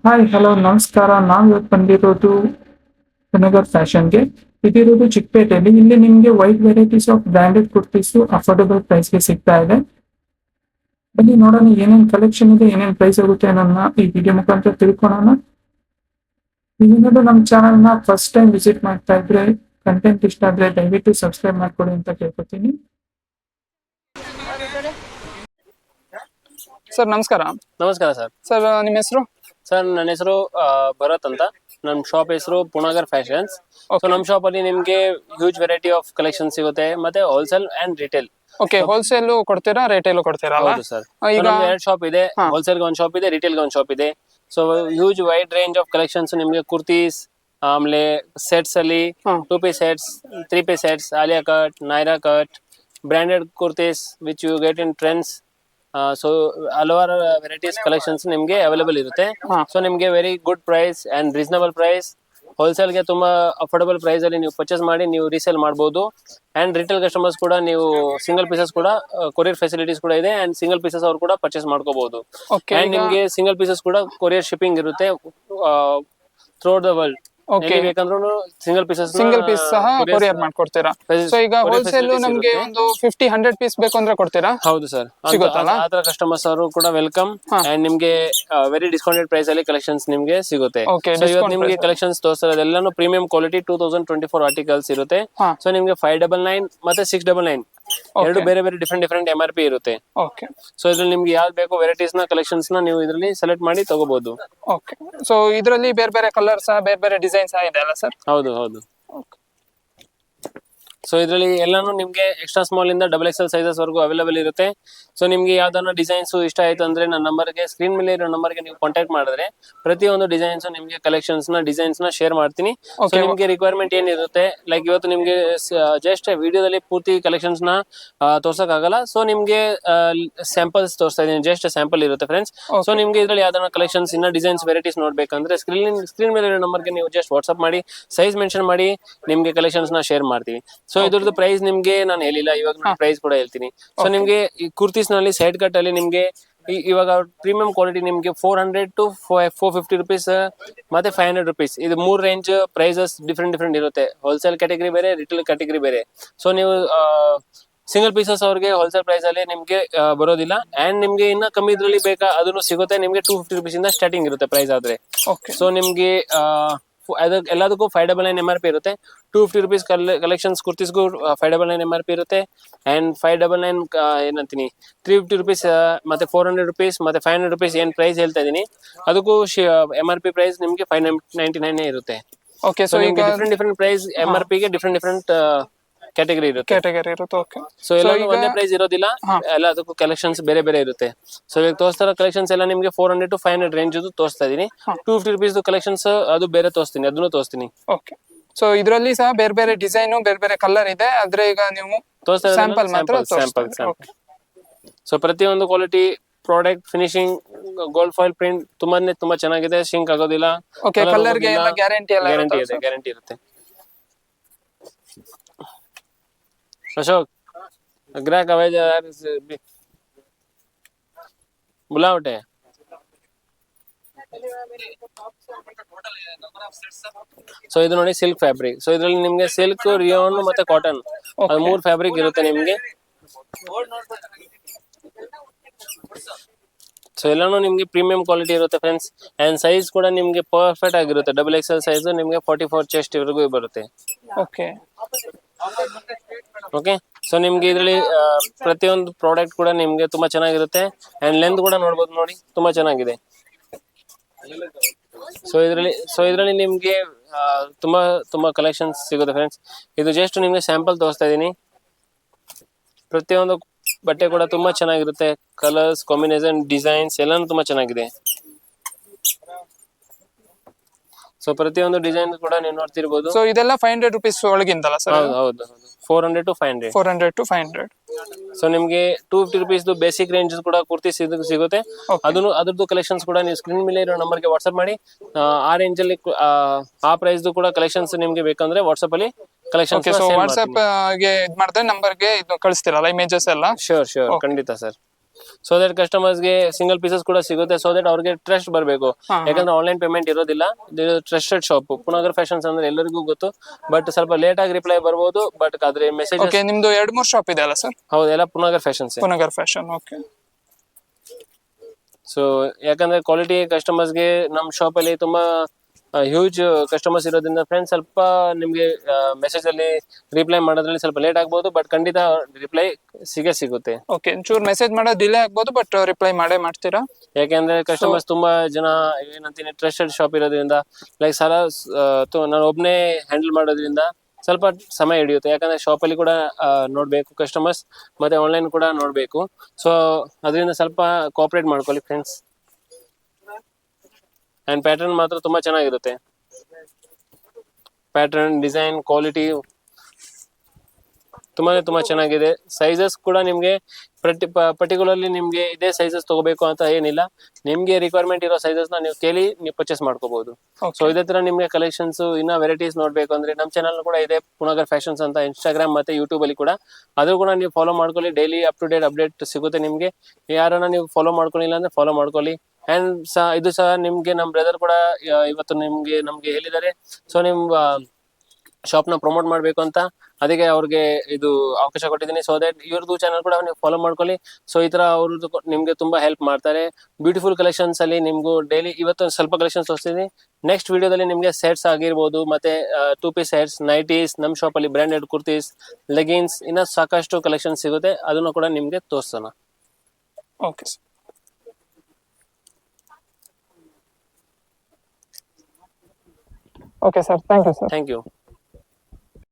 Hi hello ನಮಸ್ಕಾರ. ನಾವು ಇವತ್ತು ಬಂದಿರೋದು ವಿನಗರ್ ಫ್ಯಾಷನ್ಗೆ. ಇದಿರೋದು ಚಿಕ್ಕಪೇಟೆಯಲ್ಲಿ. ಇಲ್ಲಿ ನಿಮಗೆ wide varieties of branded kurtis affordable ಪ್ರೈಸ್ಗೆ ಸಿಗ್ತಾ ಇದೆ. ಬನ್ನಿ ನೋಡೋಣ ಏನೇನು ಕಲೆಕ್ಷನ್ ಇದೆ, ಏನೇನು ಪ್ರೈಸ್ ಆಗುತ್ತೆ ಅನ್ನೋದನ್ನ ಈ ವಿಡಿಯೋ ಮುಖಾಂತರ ತಿಳ್ಕೊಳ್ಳೋಣ. ನೀವೇನಾದ್ರು ನಮ್ಮ ಚಾನಲ್ನ ಫಸ್ಟ್ ಟೈಮ್ ವಿಸಿಟ್ ಮಾಡ್ತಾ ಇದ್ರೆ, ಕಂಟೆಂಟ್ ಇಷ್ಟ ಆದ್ರೆ ದಯವಿಟ್ಟು ಸಬ್ಸ್ಕ್ರೈಬ್ ಮಾಡ್ಕೊಳ್ಳಿ ಅಂತ ಕೇಳ್ಕೊತೀನಿ. ಸರ್ ನಮಸ್ಕಾರ. ನಮಸ್ಕಾರ ಸರ್. ಸರ್ ನಿಮ್ಮ ಹೆಸರು? ಸರ್ ನನ್ನ ಹೆಸರು ಭರತ್ ಅಂತ. ನಮ್ಮ ಶಾಪ್ ಹೆಸರು ಪುಣಾಗರ್ ಫ್ಯಾಷನ್ಸ್. ಸೊ ನಮ್ಮ ಶಾಪ್ ಅಲ್ಲಿ ನಿಮ್ಗೆ ಹ್ಯೂಜ್ ವೆರೈಟಿ ಆಫ್ ಕಲೆಕ್ಷನ್ ಸಿಗುತ್ತೆ, ಮತ್ತೆ wholesale and retail. Okay, wholesale ಕೊಡ್ತೀರಾ, ರಿಟೇಲ್ ಕೊಡ್ತೀರಾ? ಹೌದು ಸರ್. ಈಗ ನಮ್ದು 2 ಶಾಪ್ ಇದೆ. ಹೋಲ್ಸೇಲ್ ಗೆ ಒಂದು ಶಾಪ್ ಇದೆ, ರಿಟೇಲ್ ಗೆ ಒಂದು ಶಾಪ್ ಇದೆ. So huge wide range of collections ನಿಮ್ಗೆ ಕುರ್ತೀಸ್, ಆಮೇಲೆ ಸೆಟ್ಸ್ ಅಲ್ಲಿ 2 piece sets, 3 piece sets, Alia cut, Naira cut, branded kurtis which you get in trends. So ಹಲವಾರು ವೆರೈಟೀಸ್ ಕಲೆಕ್ಷನ್ಸ್ ನಿಮ್ಗೆ ಅವೈಲೇಬಲ್ ಇರುತ್ತೆ. ಸೊ ನಿಮ್ಗೆ very good price and reasonable price. Wholesale ಗೆ ತುಂಬಾ affordable price ಅಲ್ಲಿ ನೀವು ಪರ್ಚೇಸ್ ಮಾಡಿ ನೀವು ರೀಸೇಲ್ ಮಾಡಬಹುದು. ಅಂಡ್ ರಿಟೇಲ್ ಕಸ್ಟಮರ್ಸ್ ಕೂಡ ನೀವು ಸಿಂಗಲ್ ಪೀಸಸ್ ಕೂಡ ಕೊರಿಯರ್ ಫೆಸಿಲಿಟೀಸ್ ಕೂಡ ಇದೆ, ಅಂಡ್ ಸಿಂಗಲ್ ಪೀಸಸ್ ಅವ್ರು ಕೂಡ ಪರ್ಚೇಸ್ ಮಾಡ್ಕೋಬಹುದು. ಅಂಡ್ ನಿಮ್ಗೆ ಸಿಂಗಲ್ ಪೀಸಸ್ ಕೂಡ ಕೊರಿಯರ್ ಶಿಪ್ಪಿಂಗ್ ಇರುತ್ತೆ ಥ್ರೂಔಟ್ ದ ವರ್ಲ್ಡ್. ಬೇಕಂದ್ರೂ ಸಿಂಗಲ್ ಪೀಸ್ ಸಹ ಕೊರಿಯರ್ ಮಾಡ್ಕೊಡ್ತೀರಾ? ಸೊ ಈಗ ಹೋಲ್ಸೇಲ್ ನಮ್ಗೆ ಒಂದು 50-100 ಪೀಸ್ ಬೇಕು ಅಂದ್ರೆ ಕೊಡ್ತೀರಾ? ಹೌದು ಸರ್, ಸಿಗುತ್ತಲ್ಲ? ಆತರ ಕಸ್ಟಮರ್ಸ್ ಅವರು ಕೂಡ ವೆಲ್ಕಮ್. ಅಂಡ್ ನಿಮ್ಗೆ ವೆರಿ ಡಿಸ್ಕೌಂಟೆಡ್ ಪ್ರೈಸ್ ಅಲ್ಲಿ ಕಲೆಕ್ಷನ್ಸ್ ನಿಮ್ಗೆ ಸಿಗುತ್ತೆ. So ಇವತ್ತು ನಿಮ್ಗೆ ಕಲೆಕ್ಷನ್ಸ್ ತೋರಿಸೋದೆಲ್ಲಾನು ಪ್ರೀಮಿಯಂ ಕ್ವಾಲಿಟಿ 2024 ಆರ್ಟಿಕಲ್ಸ್ ಇರುತ್ತೆ. ಸೊ ನಿಮ್ಗೆ 599 ಮತ್ತೆ 699 ಎರಡು ಬೇರೆ ಬೇರೆ ಡಿಫ್ರೆಂಟ್ MRP ಇರುತ್ತೆ. ಸೊ ಇದ್ರಲ್ಲಿ ನಿಮ್ಗೆ ಯಾವ್ದು ಬೇಕು ವೆರೈಟೀಸ್ ನ ಕಲೆಕ್ಷನ್ಸ್ ನ ನೀವು ಇದರಲ್ಲಿ ಸೆಲೆಕ್ಟ್ ಮಾಡಿ ತಗೋಬಹುದು. ಓಕೆ, ಸೊ ಇದರಲ್ಲಿ ಬೇರೆ ಬೇರೆ ಕಲರ್ಸ್, ಬೇರೆ ಬೇರೆ ಡಿಸೈನ್ಸ್ ಇದೆ ಅಲ್ಲ ಸರ್? ಹೌದು ಹೌದು. ಸೊ ಇದರಲ್ಲಿ ಎಲ್ಲಾನು ನಿಮ್ಗೆ ಎಕ್ಸ್ಟ್ರಾ ಸ್ಮಾಲ್ ಇಂದ XXL ಸೈಜಸ್ ವರೆಗೂ ಅವೈಲೇಬಲ್ ಇರುತ್ತೆ. ಸೊ ನಿಮ್ಗೆ ಯಾವ್ದಾನ ಡಿಸೈನ್ಸ್ ಇಷ್ಟ ಆಯ್ತು ಅಂದ್ರೆ ನನ್ನ ನಂಬರ್ಗೆ, ಸ್ಕ್ರೀನ್ ಮೇಲೆ ಇರೋ ನಂಬರ್ಗೆ ನೀವು ಕಾಂಟ್ಯಾಕ್ಟ್ ಮಾಡಿದ್ರೆ ಪ್ರತಿಯೊಂದು ಡಿಸೈನ್ಸ್ ನಿಮ್ಗೆ ಕಲೆಕ್ಷನ್ಸ್ ನ ಶೇರ್ ಮಾಡ್ತೀನಿ. ಸೊ ನಿಮ್ಗೆ ರಿಕ್ವೈರ್ಮೆಂಟ್ ಏನಿರುತ್ತೆ, ಲೈಕ್ ಇವತ್ತು ನಿಮ್ಗೆ ಜಸ್ಟ್ ವಿಡಿಯೋದಲ್ಲಿ ಪೂರ್ತಿ ಕಲೆಕ್ಷನ್ಸ್ ನ ತೋರ್ಸಕ್ ಆಗಲ್ಲ. ಸೊ ನಿಮ್ಗೆ ಸ್ಯಾಂಪಲ್ಸ್ ತೋರಿಸ್ತಾ ಇದೀನಿ, ಜಸ್ಟ್ ಸ್ಯಾಂಪಲ್ ಇರುತ್ತೆ ಫ್ರೆಂಡ್ಸ್. ಸೊ ನಿಮ್ಗೆ ಇದ್ರಲ್ಲಿ ಯಾವ್ದಾನ ಕಲೆಕ್ಷನ್ಸ್ ಇನ್ನ ಡಿಸೈನ್ಸ್ ವೆರೈಟೀಸ್ ನೋಡ್ಬೇಕಂದ್ರೆ ಸ್ಕ್ರೀನ್ ಮೇಲೆ ಇರೋ ನಂಬರ್ಗೆ ನೀವು ಜಸ್ಟ್ ವಾಟ್ಸ್ಆಪ್ ಮಾಡಿ, ಸೈಜ್ ಮೆನ್ಷನ್ ಮಾಡಿ, ನಿಮ್ಗೆ ಕಲೆಕ್ಷನ್ಸ್ ನ ಶೇರ್ ಮಾಡ್ತೀವಿ. ಸೊ ಇದ್ರದ್ದು ಪ್ರೈಸ್ ನಿಮ್ಗೆ ನಾನು ಹೇಳಿಲ್ಲ, ಇವಾಗ ನಾನು ಪ್ರೈಸ್ ಕೂಡ ಹೇಳ್ತೀನಿ. ಸೊ ನಿಮ್ಗೆ ಈ ಕುರ್ತೀಸ್ ನಲ್ಲಿ ಸೈಡ್ ಕಟ್ ಅಲ್ಲಿ ನಿಮ್ಗೆ ಇವಾಗ ಪ್ರೀಮಿಯಂ ಕ್ವಾಲಿಟಿ ನಿಮ್ಗೆ 400 to 450 ರುಪೀಸ್ ಮತ್ತೆ 500 ರುಪೀಸ್, ಇದು 3 ರೇಂಜ್ ಪ್ರೈಸಸ್ ಡಿಫ್ರೆಂಟ್ ಇರುತ್ತೆ. ಹೋಲ್ಸೇಲ್ ಕ್ಯಾಟಗರಿ ಬೇರೆ, ರಿಟೇಲ್ ಕ್ಯಾಟಗರಿ ಬೇರೆ. ಸೊ ನೀವು ಸಿಂಗಲ್ ಪೀಸಸ್ ಅವ್ರಿಗೆ ಹೋಲ್ಸೇಲ್ ಪ್ರೈಸ್ ಅಲ್ಲಿ ನಿಮ್ಗೆ ಬರೋದಿಲ್ಲ. ಅಂಡ್ ನಿಮ್ಗೆ ಇನ್ನ ಕಮ್ಮಿ ಇದ್ರಲ್ಲಿ ಬೇಕಾ ಅದನ್ನು ಸಿಗುತ್ತೆ. ನಿಮ್ಗೆ 250 ರುಪೀಸ್ ಇಂದ ಸ್ಟಾರ್ಟಿಂಗ್ ಇರುತ್ತೆ ಪ್ರೈಸ್ ಆದ್ರೆ. ಸೊ ನಿಮ್ಗೆ ಎಲ್ಲದಕ್ಕೂ 599 MRP ಇರುತ್ತೆ. 250 ರುಪೀಸ್ ಕಲೆಕ್ಷನ್ಸ್ ಕುರ್ತೀಸ್ಗೂ 599 MRP ಇರುತ್ತೆ. ಅಂಡ್ 599 ಏನಂತೀನಿ 350 ರುಪೀಸ್ ಮತ್ತೆ 400 ರುಪೀಸ್ ಮತ್ತೆ 500 ರುಪೀಸ್ ಏನ್ ಪ್ರೈಸ್ ಹೇಳ್ತಾ ಇದೀನಿ ಅದಕ್ಕೂ MRP ಪ್ರೈಸ್ ನಿಮ್ಗೆ 599 ಇರುತ್ತೆ. ಓಕೆ, ಸೊ ಈಗ ಡಿಫ್ರೆಂಟ್ ಪ್ರೈಸ್ MRP ಗೆ ಡಿಫ್ರೆಂಟ್ ಕ್ಯಾಟಗರಿ ಇರುತ್ತೆ. ಓಕೆ, ಸೊ ಎಲ್ಲ ಒಂದೇ ಪ್ರೈಸ್ ಇರೋದಿಲ್ಲ, ಎಲ್ಲದಕ್ಕೂ ಕಲೆಕ್ಷನ್ಸ್ ಬೇರೆ ಬೇರೆ ಇರುತ್ತೆ. ಸೊ ಈಗ ತೋರಿಸ್ತಾರ ಕಲೆಕ್ಷನ್ಸ್ ಎಲ್ಲ ನಿಮ್ಗೆ 400 to 500 ರೇಂಜ್ ತೋರಿಸ್ತಾ ಇದೀನಿ. 250 ರುಪೀಸ್ ಕಲೆಕ್ಷನ್ಸ್ ಅದು ಬೇರೆ ತೋರಿಸ್ತೀನಿ, ಅದನ್ನು ತೋರಿಸ್ತೀನಿ. ಓಕೆ, ಸೊ ಇದರಲ್ಲಿ ಸಹ ಬೇರೆ ಬೇರೆ ಡಿಸೈನ್, ಬೇರೆ ಬೇರೆ ಕಲರ್ ಇದೆ. ಆದ್ರೆ ಈಗ ನೀವು ಸ್ಯಾಂಪಲ್ ಮಾತ್ರ ಸ್ಯಾಂಪಲ್. ಸೊ ಪ್ರತಿಯೊಂದು quality product finishing, gold foil print ತುಂಬಾ ಚೆನ್ನಾಗಿದೆ, ಶಿಂಕ್ ಆಗೋದಿಲ್ಲ. ಓಕೆ, ಕಲರ್ ಗೆ ಎಲ್ಲ ಗ್ಯಾರಂಟಿ ಇರುತ್ತೆ. अशोक ग्राहक आवाज बुलावटे. ಸೊ ಇದು ನೋಡಿ ಸಿಲ್ಕ್ ಫ್ಯಾಬ್ರಿಕ್. ಸೊ ಇದ್ರಲ್ಲಿ ನಿಮ್ಗೆ ಸಿಲ್ಕ್, ರಿಯೋನ್ ಮತ್ತೆ ಕಾಟನ್, ಅದು 3 ಫ್ಯಾಬ್ರಿಕ್ ಇರುತ್ತೆ ನಿಮ್ಗೆ. ಸೊ ಎಲ್ಲಾನು ನಿಮ್ಗೆ ಪ್ರೀಮಿಯಂ ಕ್ವಾಲಿಟಿ ಇರುತ್ತೆ ಫ್ರೆಂಡ್ಸ್. ಅಂಡ್ ಸೈಜ್ ಕೂಡ ನಿಮ್ಗೆ ಪರ್ಫೆಕ್ಟ್ ಆಗಿರುತ್ತೆ. XXL ಸೈಜ್ ನಿಮ್ಗೆ 44 ಚೆಸ್ಟ್ ವರೆಗೂ ಬರುತ್ತೆ. ಓಕೆ, ಸೊ ನಿಮ್ಗೆ ಇದ್ರಲ್ಲಿ ಪ್ರತಿಯೊಂದು ಪ್ರಾಡಕ್ಟ್ ಕೂಡ ನಿಮ್ಗೆ ತುಂಬಾ ಚೆನ್ನಾಗಿರುತ್ತೆ. ಅಂಡ್ ಲೆಂತ್ ಕೂಡ ನೋಡ್ಬೋದು, ನೋಡಿ ತುಂಬಾ ಚೆನ್ನಾಗಿದೆ. ಸೊ ಇದ್ರಲ್ಲಿ ನಿಮ್ಗೆ ತುಂಬಾ ಕಲೆಕ್ಷನ್ಸ್ ಸಿಗುತ್ತೆ ಫ್ರೆಂಡ್ಸ್. ಇದು ಜಸ್ಟ್ ನಿಮ್ಗೆ ಸ್ಯಾಂಪಲ್ ತೋರಿಸ್ತಾ ಇದೀನಿ. ಪ್ರತಿಯೊಂದು ಬಟ್ಟೆ ಕೂಡ ತುಂಬಾ ಚೆನ್ನಾಗಿರುತ್ತೆ. ಕಲರ್ಸ್ ಕಾಂಬಿನೇಷನ್, ಡಿಸೈನ್ಸ್ ಎಲ್ಲಾನು ತುಂಬಾ ಚೆನ್ನಾಗಿದೆ. ಸೊ ಪ್ರತಿಯೊಂದು ಡಿಸೈನ್ ಕೂಡ ನೀವು ನೋಡ್ತಿರ್ಬೋದು. ಸೊ ಇದೆಲ್ಲ 500 ರುಪೀಸ್ ಒಳಗಿಂದಲ್ಲ ಸರ್? ಹೌದು 400 to 500. ಸೊ ನಿಮ್ಗೆ 250 ರುಪೀಸ್ ಬೇಸಿಕ್ ರೇಂಜ್ ಕೂಡ ಕುರ್ತಿ ಸಿಗುತ್ತೆ. ಅದ್ರದ್ದು ಕಲೆಕ್ಷನ್ಸ್ ಕೂಡ ನೀವು ಸ್ಕ್ರೀನ್ ಮೇಲೆ ಇರೋ ನಂಬರ್ಗೆ ವಾಟ್ಸ್ಆಪ್ ಮಾಡಿ, ಆ ರೇಂಜ್ ಅಲ್ಲಿ ಆ ಪ್ರೈಸ್ ಕೂಡ ಕಲೆಕ್ಷನ್ಸ್ ನಿಮ್ಗೆ ಬೇಕಂದ್ರೆ ವಾಟ್ಸ್ಆಪ್ ಅಲ್ಲಿ ಕಲೆಕ್ಷನ್ಸ್ ವಾಟ್ಸ್ಆಪ್ ಗೆ ಇದ್ ಮಾಡಿದ್ರೆ ನಂಬರ್ಗೆ ಇದು ಕಳಿಸ್ತೀರಲ್ಲ ಇಮೇಜಸ್ ಎಲ್ಲ? ಶೋರ್ ಖಂಡಿತ ಸರ್. ಸೊ ದಟ್ ಕಸ್ಟಮರ್ಸ್ ಗೆ ಸಿಂಗಲ್ ಪೀಸಸ್ ಕೂಡ ಸಿಗುತ್ತೆ, ಸೊ ದಟ್ ಅವ್ರಿಗೆ ಟ್ರಸ್ಟ್ ಬರಬೇಕು. ಯಾಕಂದ್ರೆ ಆನ್ಲೈನ್ ಪೇಮೆಂಟ್ ಇರೋದಿಲ್ಲ, ಟ್ರಸ್ಟೆಡ್ ಶಾಪ್ ಪುನಗರ್ ಫ್ಯಾಷನ್ಸ್ ಅಂದ್ರೆ ಎಲ್ಲರಿಗೂ ಗೊತ್ತು. ಬಟ್ ಸ್ವಲ್ಪ ಲೇಟ್ ಆಗಿ ರಿಪ್ಲೈ ಬರ್ಬೋದು, ಬಟ್ ಆದ್ರೆ ಮೆಸೇಜ್ ಓಕೆ, ನಿಮ್ದು 2-3 ಶಾಪ್ ಇದೆ ಅಲ್ಲ ಸರ್? ಹೌದು, ಎಲ್ಲ Punagar fashions. Punagar fashion. Okay. So ಯಾಕಂದ್ರೆ ಕ್ವಾಲಿಟಿ ಕಸ್ಟಮರ್ಸ್ಗೆ ನಮ್ಮ ಶಾಪ್ ಅಲ್ಲಿ ತುಂಬಾ ಹ್ಯೂಜ್ ಕಸ್ಟಮರ್ಸ್ ಇರೋದ್ರಿಂದ ಫ್ರೆಂಡ್ಸ್ ಸ್ವಲ್ಪ ನಿಮ್ಗೆ ಮೆಸೇಜ್ ಅಲ್ಲಿ ರಿಪ್ಲೈ ಮಾಡೋದ್ರಲ್ಲಿ ಸ್ವಲ್ಪ ಲೇಟ್ ಆಗ್ಬೋದು, ಬಟ್ ಖಂಡಿತ ರಿಪ್ಲೈ ಸಿಗುತ್ತೆ. ಓಕೆ, ಒಂಚೂರು ಮೆಸೇಜ್ ಮಾಡೋದು ಡಿಲೇ ಆಗ್ಬೋದು, ಬಟ್ ರಿಪ್ಲೈ ಮಾಡೇ ಮಾಡ್ತೀರಾ? ಯಾಕೆಂದ್ರೆ ಕಸ್ಟಮರ್ಸ್ ತುಂಬಾ ಜನ ಏನಂತೀನಿ ಟ್ರಸ್ಟೆಡ್ ಶಾಪ್ ಇರೋದ್ರಿಂದ ಲೈಕ್ ಸಾಲ ನಾನು ಒಬ್ನೇ ಹ್ಯಾಂಡಲ್ ಮಾಡೋದ್ರಿಂದ ಸ್ವಲ್ಪ ಸಮಯ ಹಿಡಿಯುತ್ತೆ. ಯಾಕಂದ್ರೆ ಶಾಪ್ ಅಲ್ಲಿ ಕೂಡ ನೋಡ್ಬೇಕು ಕಸ್ಟಮರ್ಸ್, ಮತ್ತೆ ಆನ್ಲೈನ್ ಕೂಡ ನೋಡ್ಬೇಕು. ಸೊ ಅದರಿಂದ ಸ್ವಲ್ಪ ಕೋಆಪರೇಟ್ ಮಾಡ್ಕೊಳ್ಳಿ ಫ್ರೆಂಡ್ಸ್. ಅಂಡ್ ಪ್ಯಾಟರ್ನ್ ಮಾತ್ರ ತುಂಬಾ ಚೆನ್ನಾಗಿರುತ್ತೆ. ಪ್ಯಾಟರ್ನ್, ಡಿಸೈನ್, ಕ್ವಾಲಿಟಿ ತುಂಬಾ ಚೆನ್ನಾಗಿದೆ. ಸೈಜಸ್ ಕೂಡ ನಿಮ್ಗೆ ಪರ್ಟಿಕ್ಯುಲರ್ಲಿ ನಿಮ್ಗೆ ಇದೇ ಸೈಜಸ್ ತಗೋಬೇಕು ಅಂತ ಏನಿಲ್ಲ. ನಿಮ್ಗೆ ರಿಕ್ವೈರ್ಮೆಂಟ್ ಇರೋ ಸೈಜಸ್ ನೀವು ಕೇಳಿ ನೀವು ಪರ್ಚೇಸ್ ಮಾಡ್ಕೋಬಹುದು. ಸೊ ಇದೇ ತರ ನಿಮ್ಗೆ ಕಲೆಕ್ಷನ್ಸ್ ಇನ್ನ ವೆರೈಟೀಸ್ ನೋಡ್ಬೇಕು ಅಂದ್ರೆ ನಮ್ಮ ಚಾನಲ್ ಕೂಡ ಇದೆ, ಪುನಗರ್ ಫ್ಯಾಷನ್ಸ್ ಅಂತ, ಇನ್ಸ್ಟಾಗ್ರಾಮ್ ಮತ್ತೆ ಯೂಟ್ಯೂಬ್ ಅಲ್ಲಿ ಕೂಡ. ಅದು ಕೂಡ ನೀವು ಫಾಲೋ ಮಾಡ್ಕೊಳ್ಳಿ. Daily up to date update ಸಿಗುತ್ತೆ ನಿಮ್ಗೆ. ಯಾರನ್ನ ನೀವು ಫಾಲೋ ಮಾಡ್ಕೊಳ್ಳಿಲ್ಲ ಅಂದ್ರೆ ಫಾಲೋ ಮಾಡ್ಕೊಳ್ಳಿ. ಅಂಡ್ ಇದು ಸಹ ನಿಮ್ಗೆ ನಮ್ಮ ಬ್ರದರ್ ಕೂಡ ಇವತ್ತು ನಮ್ಗೆ ಹೇಳಿದ್ದಾರೆ. ಸೊ ನಿಮ್ ಶಾಪ್ ನ ಪ್ರಮೋಟ್ ಮಾಡ್ಬೇಕು ಅಂತ, ಅದಕ್ಕೆ ಅವ್ರಿಗೆ ಇದು ಅವಕಾಶ ಕೊಟ್ಟಿದ್ದೀನಿ. ಸೊ ದಟ್ ಇವ್ರದ್ದು ಚಾನಲ್ ಕೂಡ ನೀವು ಫಾಲೋ ಮಾಡ್ಕೊಳ್ಳಿ. ಸೊ ಈ ತರ ಅವ್ರದ್ದು ನಿಮ್ಗೆ ತುಂಬಾ ಹೆಲ್ಪ್ ಮಾಡ್ತಾರೆ. ಬ್ಯೂಟಿಫುಲ್ ಕಲೆಕ್ಷನ್ಸ್ ಅಲ್ಲಿ ನಿಮ್ಗೂ ಡೈಲಿ ಇವತ್ತು ಸ್ವಲ್ಪ ಕಲೆಕ್ಷನ್ಸ್ ತೋರಿಸ್ತೀನಿ. ನೆಕ್ಸ್ಟ್ ವಿಡಿಯೋದಲ್ಲಿ ನಿಮ್ಗೆ ಸೆಟ್ಸ್ ಆಗಿರ್ಬೋದು, ಮತ್ತೆ 2 ಪೀಸ್ ಸೆಟ್ಸ್, ನೈಟೀಸ್, ನಮ್ಮ ಶಾಪ್ ಅಲ್ಲಿ ಬ್ರಾಂಡೆಡ್ ಕುರ್ತೀಸ್, ಲೆಗಿನ್ಸ್, ಇನ್ನ ಸಾಕಷ್ಟು ಕಲೆಕ್ಷನ್ ಸಿಗುತ್ತೆ. ಅದನ್ನು ಕೂಡ ನಿಮ್ಗೆ ತೋರಿಸೋಣ. Okay sir. Okay sir, thank you sir. Thank you.